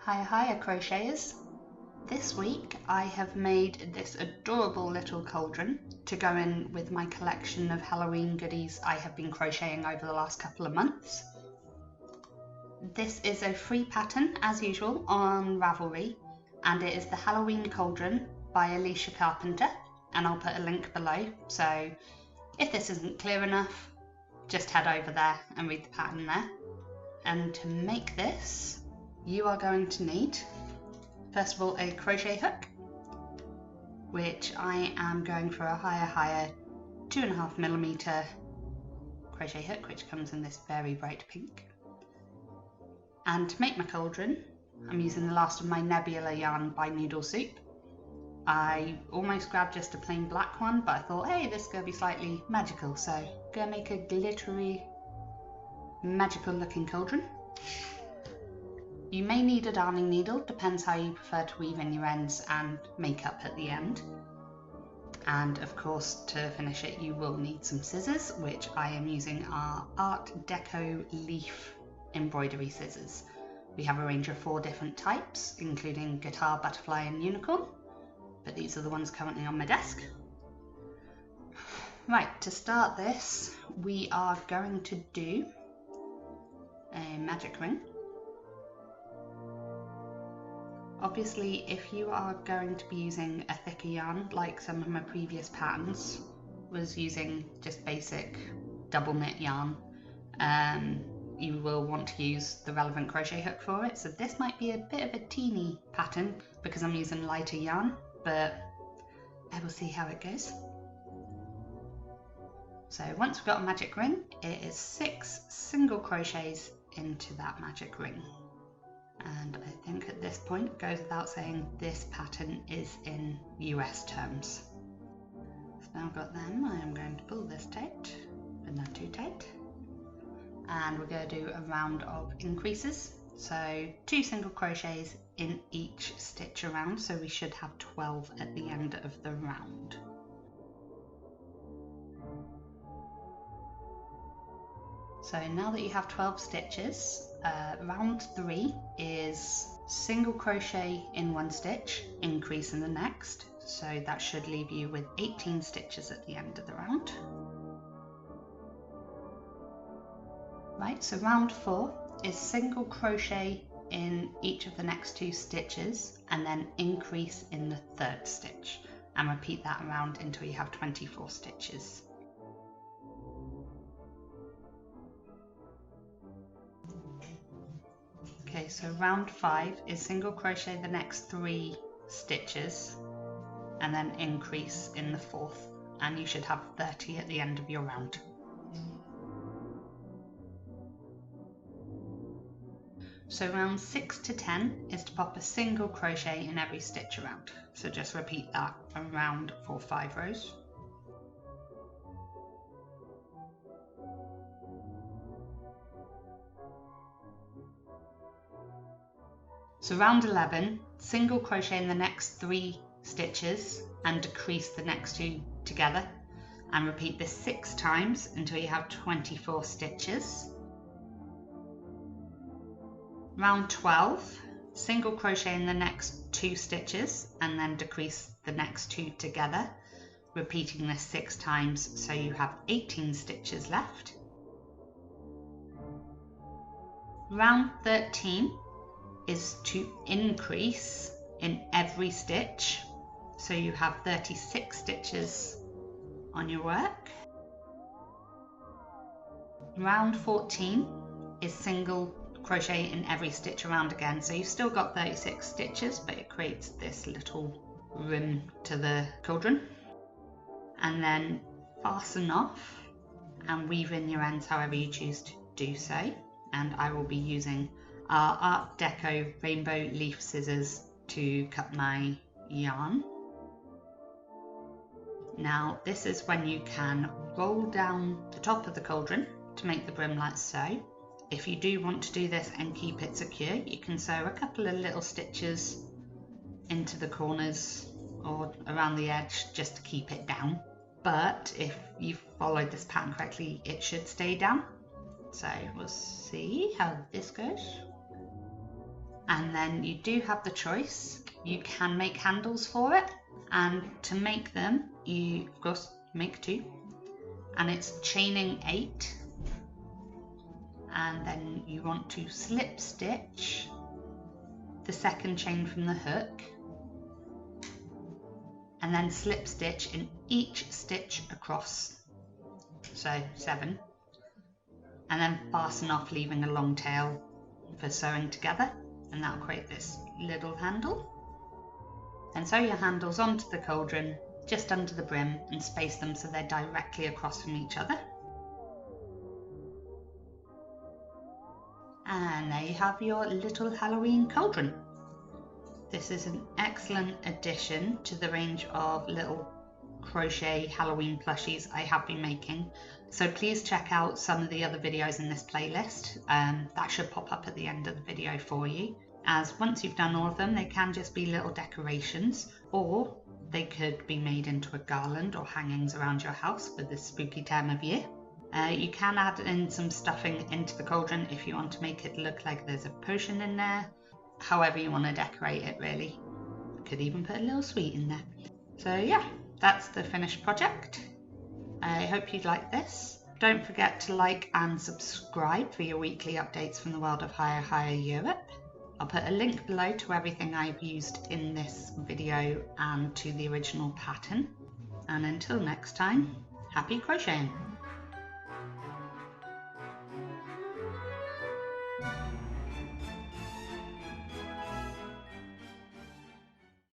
Hiya crocheters! This week I have made this adorable little cauldron to go in with my collection of Halloween goodies I have been crocheting over the last couple of months. This is a free pattern as usual on Ravelry, and it is the Halloween Cauldron by Alicia Carpenter, and I'll put a link below, so if this isn't clear enough just head over there and read the pattern there. And to make this you are going to need, first of all, a crochet hook, which I am going for a HiyaHiya 2.5mm crochet hook, which comes in this very bright pink. And to make my cauldron, I'm using the last of my Nebula yarn by Noodle Soup. I almost grabbed just a plain black one, but I thought, hey, this is going to be slightly magical, so I'm going to make a glittery, magical looking cauldron. You may need a darning needle, depends how you prefer to weave in your ends and make up at the end. And of course, to finish it, you will need some scissors, which I am using our Art Deco leaf embroidery scissors. We have a range of 4 different types, including guitar, butterfly and unicorn, but these are the ones currently on my desk. Right, to start this, we are going to do a magic ring. Obviously, if you are going to be using a thicker yarn, like some of my previous patterns was using just basic double knit yarn, you will want to use the relevant crochet hook for it. So this might be a bit of a teeny pattern because I'm using lighter yarn, but I will see how it goes. So once we've got a magic ring, it is 6 single crochets into that magic ring. And I think at this point it goes without saying this pattern is in US terms. So now I've got them, I am going to pull this tight, but not too tight. And we're going to do a round of increases. So 2 single crochets in each stitch around, so we should have 12 at the end of the round. So now that you have 12 stitches, round 3 is single crochet in one stitch, increase in the next, so that should leave you with 18 stitches at the end of the round. Right, so round 4 is single crochet in each of the next 2 stitches and then increase in the 3rd stitch, and repeat that around until you have 24 stitches. Okay, so round 5 is single crochet the next 3 stitches and then increase in the 4th, and you should have 30 at the end of your round. So round 6 to 10 is to pop a single crochet in every stitch around, so just repeat that around for 5 rows. So round 11, single crochet in the next 3 stitches and decrease the next 2 together, and repeat this 6 times until you have 24 stitches. Round 12, single crochet in the next 2 stitches and then decrease the next 2 together, repeating this 6 times so you have 18 stitches left. Round 13 is to increase in every stitch, so you have 36 stitches on your work. Round 14 is single crochet in every stitch around again, so you've still got 36 stitches, but it creates this little rim to the cauldron. And then fasten off and weave in your ends however you choose to do so, and I will be using our Art Deco rainbow leaf scissors to cut my yarn. Now this is when you can roll down the top of the cauldron to make the brim like so. If you do want to do this and keep it secure, you can sew a couple of little stitches into the corners or around the edge just to keep it down. But if you've followed this pattern correctly, it should stay down. So we'll see how this goes. And then you do have the choice. You can make handles for it, and to make them you of course make 2, and it's chaining 8, and then you want to slip stitch the second chain from the hook, and then slip stitch in each stitch across, so 7, and then fasten off, leaving a long tail for sewing together, and that'll create this little handle. And sew your handles onto the cauldron just under the brim and space them so they're directly across from each other. And there you have your little Halloween cauldron. This is an excellent addition to the range of little crochet Halloween plushies I have been making. So please check out some of the other videos in this playlist. That should pop up at the end of the video for you, as once you've done all of them, they can just be little decorations, or they could be made into a garland or hangings around your house for this spooky time of year. You can add in some stuffing into the cauldron if you want to make it look like there's a potion in there. However you want to decorate it, really. Could even put a little sweet in there. So yeah, that's the finished project. I hope you'd like this. Don't forget to like and subscribe for your weekly updates from the world of HiyaHiyaEurope. I'll put a link below to everything I've used in this video and to the original pattern. And until next time, happy crocheting!